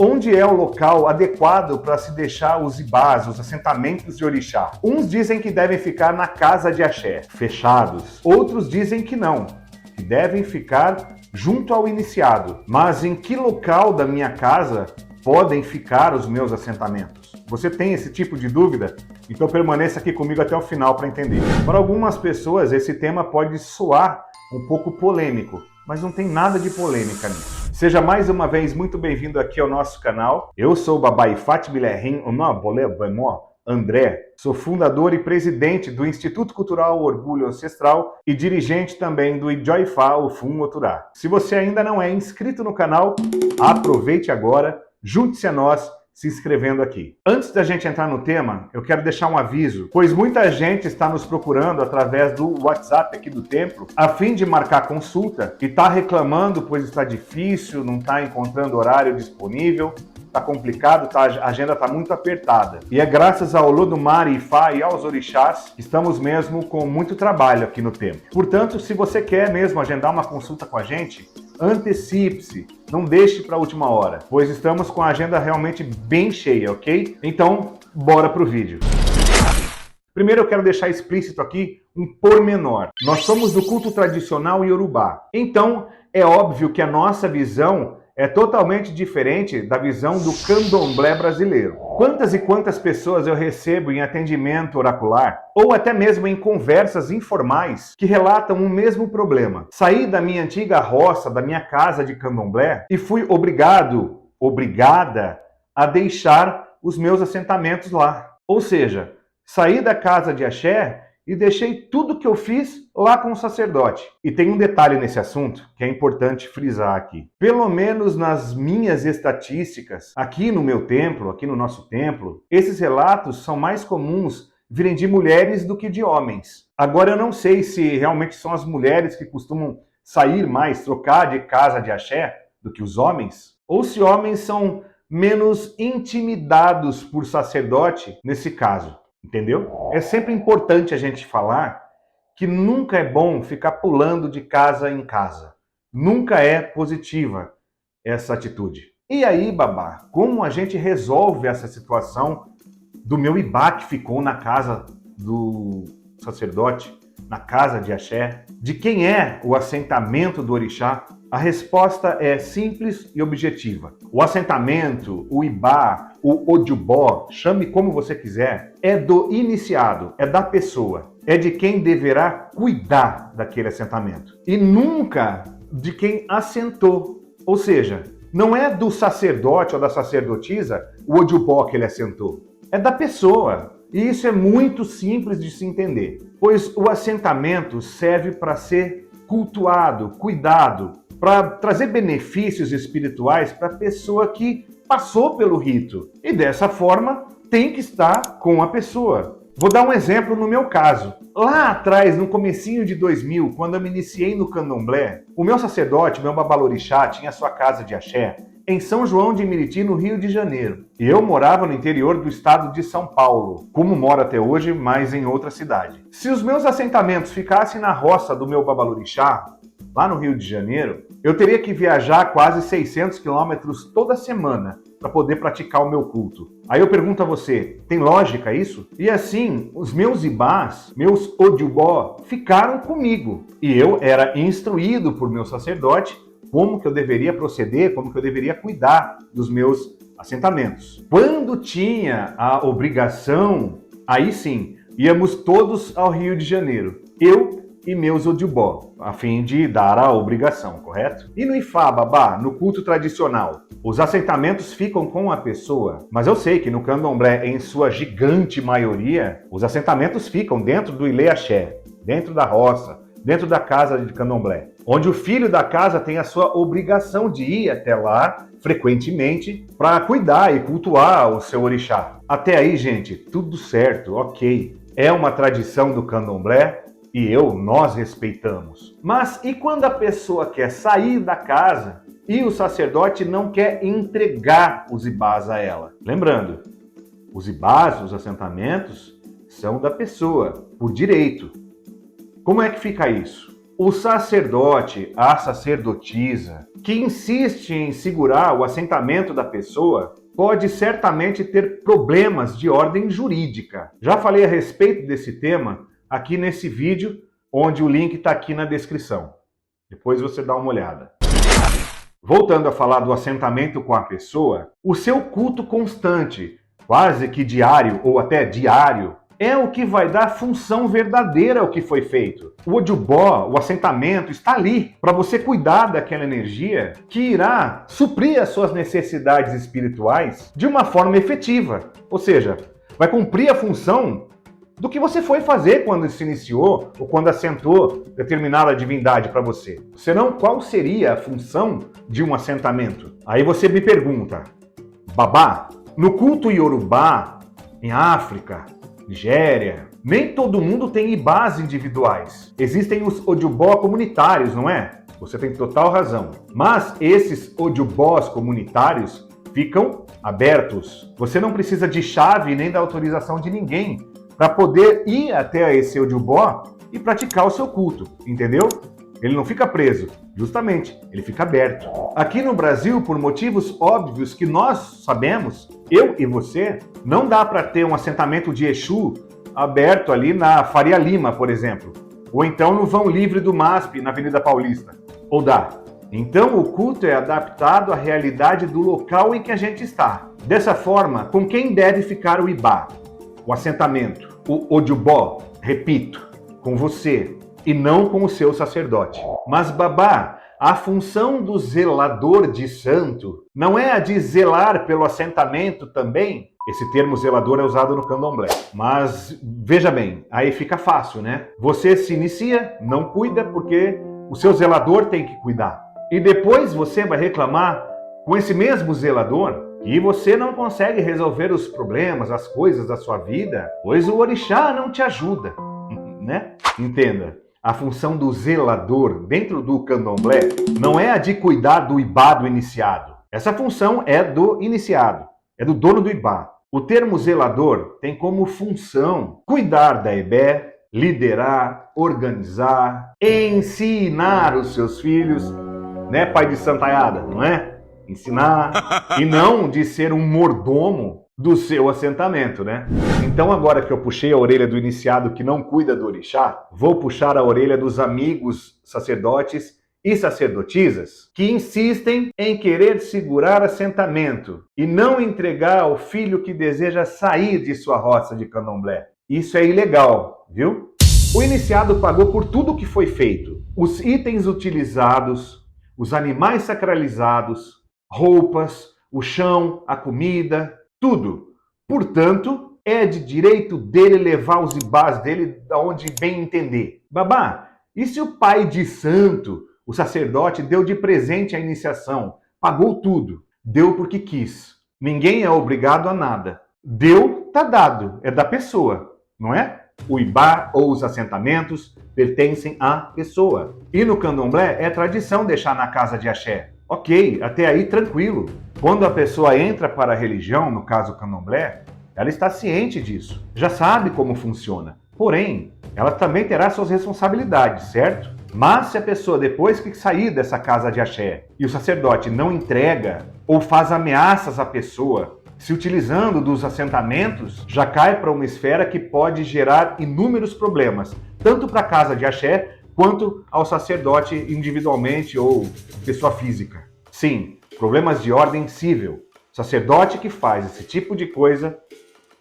Onde é o local adequado para se deixar os ibás, os assentamentos de orixá? Uns dizem que devem ficar na casa de axé, fechados. Outros dizem que não, que devem ficar junto ao iniciado. Mas em que local da minha casa podem ficar os meus assentamentos? Você tem esse tipo de dúvida? Então permaneça aqui comigo até o final para entender. Para algumas pessoas esse tema pode soar um pouco polêmico, mas não tem nada de polêmica nisso. Seja mais uma vez muito bem-vindo aqui ao nosso canal. Eu sou o Baba Ifat Bilerim André, sou fundador e presidente do Instituto Cultural Orgulho Ancestral e dirigente também do Ijoifá Ofum Oturá. Se você ainda não é inscrito no canal, aproveite agora, junte-se a nós, se inscrevendo aqui. Antes da gente entrar no tema, eu quero deixar um aviso, pois muita gente está nos procurando através do WhatsApp aqui do templo, a fim de marcar consulta, e está reclamando, pois está difícil, não está encontrando horário disponível, está complicado, a agenda está muito apertada. E é graças ao Olodumare, Ifá e aos orixás que estamos mesmo com muito trabalho aqui no templo. Portanto, se você quer mesmo agendar uma consulta com a gente, antecipe-se, não deixe para a última hora, pois estamos com a agenda realmente bem cheia, ok? Então, bora pro vídeo. Primeiro eu quero deixar explícito aqui um pormenor. Nós somos do culto tradicional iorubá, então é óbvio que a nossa visão é totalmente diferente da visão do candomblé brasileiro. Quantas e quantas pessoas eu recebo em atendimento oracular, ou até mesmo em conversas informais, que relatam o mesmo problema. Saí da minha antiga roça, da minha casa de candomblé, e fui obrigada a deixar os meus assentamentos lá. Ou seja, saí da casa de axé e deixei tudo que eu fiz lá com o sacerdote. E tem um detalhe nesse assunto que é importante frisar aqui. Pelo menos nas minhas estatísticas, aqui no meu templo, aqui no nosso templo, esses relatos são mais comuns virem de mulheres do que de homens. Agora eu não sei se realmente são as mulheres que costumam sair mais, trocar de casa de axé do que os homens, ou se homens são menos intimidados por sacerdote nesse caso. Entendeu? É sempre importante a gente falar que nunca é bom ficar pulando de casa em casa. Nunca é positiva essa atitude. E aí, babá, como a gente resolve essa situação do meu ibá que ficou na casa do sacerdote, na casa de axé? De quem é o assentamento do orixá? A resposta é simples e objetiva. O assentamento, o ibá, o ojubó, chame como você quiser, é do iniciado, é da pessoa, é de quem deverá cuidar daquele assentamento. E nunca de quem assentou. Ou seja, não é do sacerdote ou da sacerdotisa o ojubó que ele assentou. É da pessoa. E isso é muito simples de se entender, pois o assentamento serve para ser cultuado, cuidado, para trazer benefícios espirituais para a pessoa que passou pelo rito. E dessa forma, tem que estar com a pessoa. Vou dar um exemplo no meu caso. Lá atrás, no comecinho de 2000, quando eu me iniciei no candomblé, o meu sacerdote, meu babalorixá, tinha sua casa de axé em São João de Meriti, no Rio de Janeiro. E eu morava no interior do estado de São Paulo, como moro até hoje, mas em outra cidade. Se os meus assentamentos ficassem na roça do meu babalorixá, lá no Rio de Janeiro, eu teria que viajar quase 600 quilômetros toda semana para poder praticar o meu culto. Aí eu pergunto a você, tem lógica isso? E assim, os meus ibás, meus ojubó, ficaram comigo. E eu era instruído por meu sacerdote como que eu deveria proceder, como que eu deveria cuidar dos meus assentamentos. Quando tinha a obrigação, aí sim, íamos todos ao Rio de Janeiro. Eu e meus ojubó, a fim de dar a obrigação, correto? E no Ifá, babá, no culto tradicional, os assentamentos ficam com a pessoa, mas eu sei que no candomblé, em sua gigante maioria, os assentamentos ficam dentro do ilê axé, dentro da roça, dentro da casa de candomblé, onde o filho da casa tem a sua obrigação de ir até lá, frequentemente, para cuidar e cultuar o seu orixá. Até aí, gente, tudo certo, ok. É uma tradição do candomblé, e nós respeitamos. Mas e quando a pessoa quer sair da casa e o sacerdote não quer entregar os ibás a ela? Lembrando, os ibás, os assentamentos, são da pessoa, por direito. Como é que fica isso? O sacerdote, a sacerdotisa, que insiste em segurar o assentamento da pessoa, pode certamente ter problemas de ordem jurídica. Já falei a respeito desse tema aqui nesse vídeo, onde o link está aqui na descrição. Depois você dá uma olhada. Voltando a falar do assentamento com a pessoa, o seu culto constante, quase que diário ou até diário, é o que vai dar função verdadeira ao que foi feito. O Ojubó, o assentamento, está ali para você cuidar daquela energia que irá suprir as suas necessidades espirituais de uma forma efetiva. Ou seja, vai cumprir a função do que você foi fazer quando se iniciou ou quando assentou determinada divindade para você. Senão, qual seria a função de um assentamento? Aí você me pergunta, Babá, no culto Yorubá, em África, Nigéria, nem todo mundo tem ibás individuais. Existem os Ojubó comunitários, não é? Você tem total razão. Mas esses Ojubós comunitários ficam abertos. Você não precisa de chave nem da autorização de ninguém para poder ir até esse Ojubó e praticar o seu culto, entendeu? Ele não fica preso, justamente, ele fica aberto. Aqui no Brasil, por motivos óbvios que nós sabemos, eu e você, não dá para ter um assentamento de Exu aberto ali na Faria Lima, por exemplo, ou então no Vão Livre do MASP, na Avenida Paulista, ou dá. Então o culto é adaptado à realidade do local em que a gente está. Dessa forma, com quem deve ficar o ibá, o assentamento, o Ojubó, repito, com você, e não com o seu sacerdote. Mas, Babá, a função do zelador de santo não é a de zelar pelo assentamento também? Esse termo zelador é usado no candomblé. Mas, veja bem, aí fica fácil, né? Você se inicia, não cuida, porque o seu zelador tem que cuidar. E depois você vai reclamar com esse mesmo zelador que você não consegue resolver os problemas, as coisas da sua vida, pois o orixá não te ajuda, né? Entenda. A função do zelador dentro do candomblé não é a de cuidar do ibá do iniciado. Essa função é do iniciado, é do dono do ibá. O termo zelador tem como função cuidar da ebé, liderar, organizar, ensinar os seus filhos, né, pai de santaiada, não é? Ensinar, e não de ser um mordomo do seu assentamento, né? Então agora que eu puxei a orelha do iniciado que não cuida do orixá, vou puxar a orelha dos amigos sacerdotes e sacerdotisas que insistem em querer segurar assentamento e não entregar ao filho que deseja sair de sua roça de candomblé. Isso é ilegal, viu? O iniciado pagou por tudo que foi feito. Os itens utilizados, os animais sacralizados, roupas, o chão, a comida, tudo. Portanto, é de direito dele levar os ibás dele da onde bem entender. Babá, e se o pai de santo, o sacerdote, deu de presente a iniciação, pagou tudo, deu porque quis. Ninguém é obrigado a nada. Deu, tá dado, é da pessoa, não é? O ibá ou os assentamentos pertencem à pessoa. E no candomblé é tradição deixar na casa de axé. Ok, até aí tranquilo. Quando a pessoa entra para a religião, no caso o candomblé, ela está ciente disso, já sabe como funciona. Porém, ela também terá suas responsabilidades, certo? Mas se a pessoa, depois que sair dessa casa de axé, e o sacerdote não entrega ou faz ameaças à pessoa, se utilizando dos assentamentos, já cai para uma esfera que pode gerar inúmeros problemas, tanto para a casa de axé, quanto ao sacerdote individualmente ou pessoa física. Sim, problemas de ordem civil. Sacerdote que faz esse tipo de coisa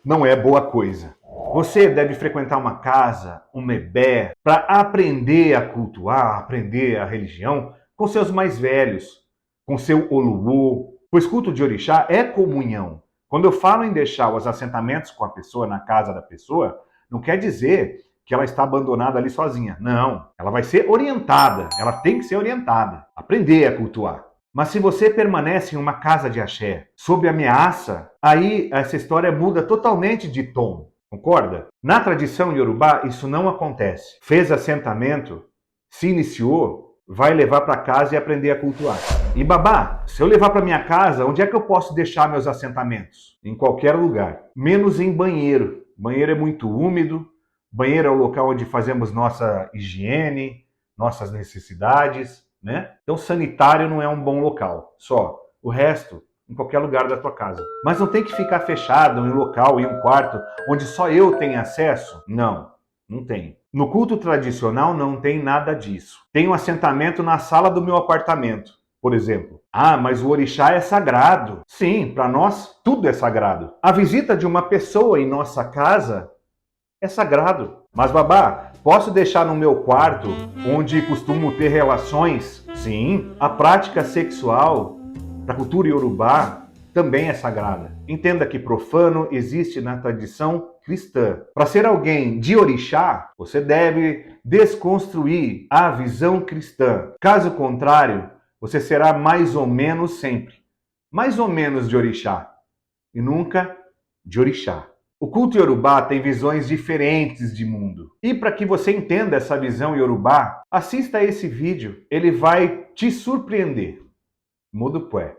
não é boa coisa. Você deve frequentar uma casa, um ebé, para aprender a cultuar, aprender a religião com seus mais velhos, com seu oluô, pois culto de orixá é comunhão. Quando eu falo em deixar os assentamentos com a pessoa, na casa da pessoa, não quer dizer que ela está abandonada ali sozinha. Não, ela vai ser orientada, ela tem que ser orientada, aprender a cultuar. Mas se você permanece em uma casa de axé, sob ameaça, aí essa história muda totalmente de tom, concorda? Na tradição iorubá, isso não acontece. Fez assentamento, se iniciou, vai levar para casa e aprender a cultuar. E babá, se eu levar para minha casa, onde é que eu posso deixar meus assentamentos? Em qualquer lugar, menos em banheiro. Banheiro é muito úmido, banheiro é o local onde fazemos nossa higiene, nossas necessidades, né? Então, sanitário não é um bom local, só. O resto, em qualquer lugar da tua casa. Mas não tem que ficar fechado em um local, em um quarto, onde só eu tenho acesso? Não, não tem. No culto tradicional não tem nada disso. Tem um assentamento na sala do meu apartamento, por exemplo. Ah, mas o orixá é sagrado. Sim, para nós tudo é sagrado. A visita de uma pessoa em nossa casa é sagrado. Mas babá, posso deixar no meu quarto, onde costumo ter relações? Sim, a prática sexual para a cultura iorubá também é sagrada. Entenda que profano existe na tradição cristã. Para ser alguém de orixá, você deve desconstruir a visão cristã. Caso contrário, você será mais ou menos sempre. Mais ou menos de orixá e nunca de orixá. O culto iorubá tem visões diferentes de mundo. E para que você entenda essa visão iorubá, assista a esse vídeo. Ele vai te surpreender. Mudo Pué.